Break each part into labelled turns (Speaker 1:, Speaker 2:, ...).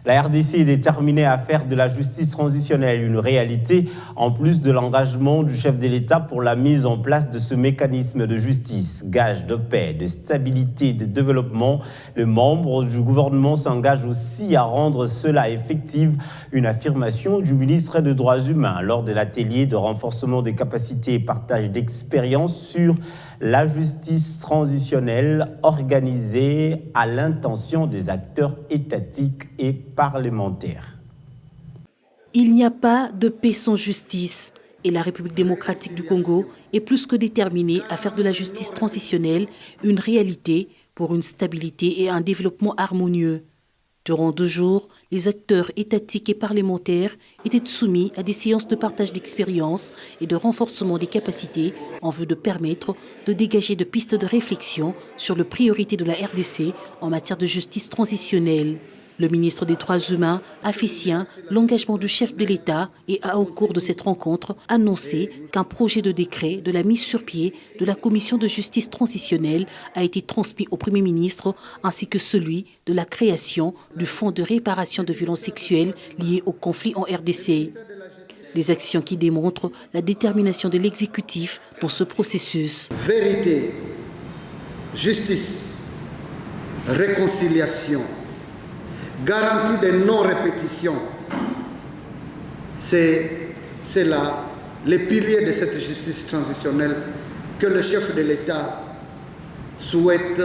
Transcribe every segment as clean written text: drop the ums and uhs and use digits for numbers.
Speaker 1: La RDC est déterminée à faire de la justice transitionnelle une réalité, en plus de l'engagement du chef de l'État pour la mise en place de ce mécanisme de justice. Gage de paix, de stabilité et de développement, les membres du gouvernement s'engagent aussi à rendre cela effectif, une affirmation du ministre des Droits humains lors de l'atelier de renforcement des capacités et partage d'expériences sur la justice transitionnelle organisée à l'intention des acteurs étatiques et parlementaires.
Speaker 2: Il n'y a pas de paix sans justice et la République démocratique du Congo est plus que déterminée à faire de la justice transitionnelle une réalité pour une stabilité et un développement harmonieux. Durant 2 jours, les acteurs étatiques et parlementaires étaient soumis à des séances de partage d'expériences et de renforcement des capacités en vue de permettre de dégager de pistes de réflexion sur les priorités de la RDC en matière de justice transitionnelle. Le ministre des Droits humains a fait sien l'engagement du chef de l'État et a, au cours de cette rencontre, annoncé qu'un projet de décret de la mise sur pied de la commission de justice transitionnelle a été transmis au Premier ministre, ainsi que celui de la création du fonds de réparation de violences sexuelles liées au conflit en RDC. Des actions qui démontrent la détermination de l'exécutif dans ce processus.
Speaker 3: Vérité, justice, réconciliation, garantie de non-répétition, c'est là les piliers de cette justice transitionnelle que le chef de l'État souhaite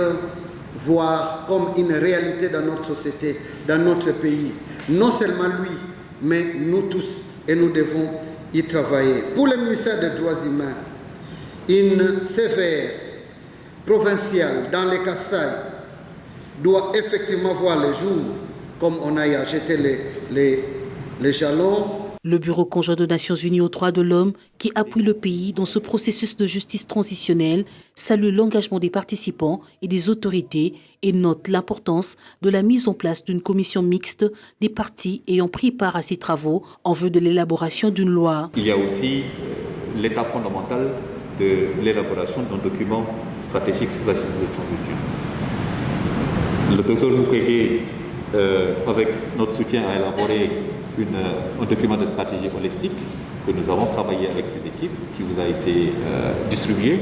Speaker 3: voir comme une réalité dans notre société, dans notre pays. Non seulement lui, mais nous tous, et nous devons y travailler. Pour le ministère des Droits humains, une sévère provinciale dans les Kasaï doit effectivement voir le jour, comme on a jeté les jalons.
Speaker 2: Le Bureau conjoint des Nations Unies aux droits de l'homme, qui appuie le pays dans ce processus de justice transitionnelle, salue l'engagement des participants et des autorités et note l'importance de la mise en place d'une commission mixte des partis ayant pris part à ces travaux en vue de l'élaboration d'une loi.
Speaker 4: Il y a aussi l'étape fondamentale de l'élaboration d'un document stratégique sur la justice de transition. Le docteur Mukwege, avec notre soutien, a élaboré un document de stratégie holistique que nous avons travaillé avec ces équipes, qui vous a été distribué.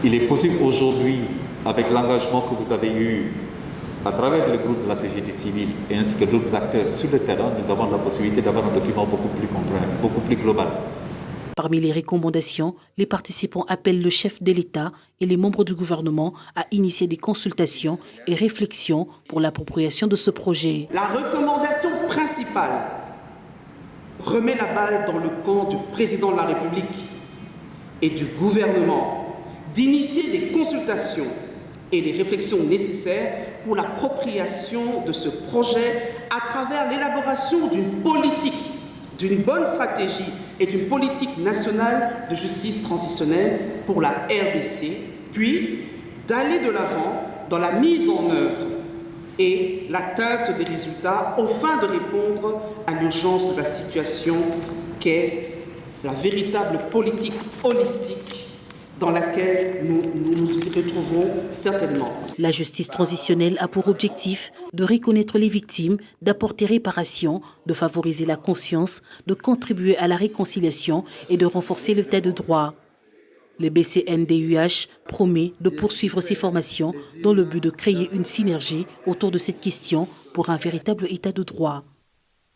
Speaker 4: Il est possible aujourd'hui, avec l'engagement que vous avez eu à travers le groupe de la CGT civile et ainsi que d'autres acteurs sur le terrain, nous avons la possibilité d'avoir un document beaucoup plus complet, beaucoup plus global.
Speaker 2: Parmi les recommandations, les participants appellent le chef de l'État et les membres du gouvernement à initier des consultations et réflexions pour l'appropriation de ce projet.
Speaker 5: La recommandation principale remet la balle dans le camp du président de la République et du gouvernement d'initier des consultations et les réflexions nécessaires pour l'appropriation de ce projet à travers l'élaboration d'une politique, d'une bonne stratégie et d'une politique nationale de justice transitionnelle pour la RDC, puis d'aller de l'avant dans la mise en œuvre et l'atteinte des résultats aux fins de répondre à l'urgence de la situation qu'est la véritable politique holistique dans laquelle nous nous y retrouverons certainement.
Speaker 2: La justice transitionnelle a pour objectif de reconnaître les victimes, d'apporter réparation, de favoriser la conscience, de contribuer à la réconciliation et de renforcer l'état de droit. Le BCNDUH promet de poursuivre ses formations dans le but de créer une synergie autour de cette question pour un véritable état de droit.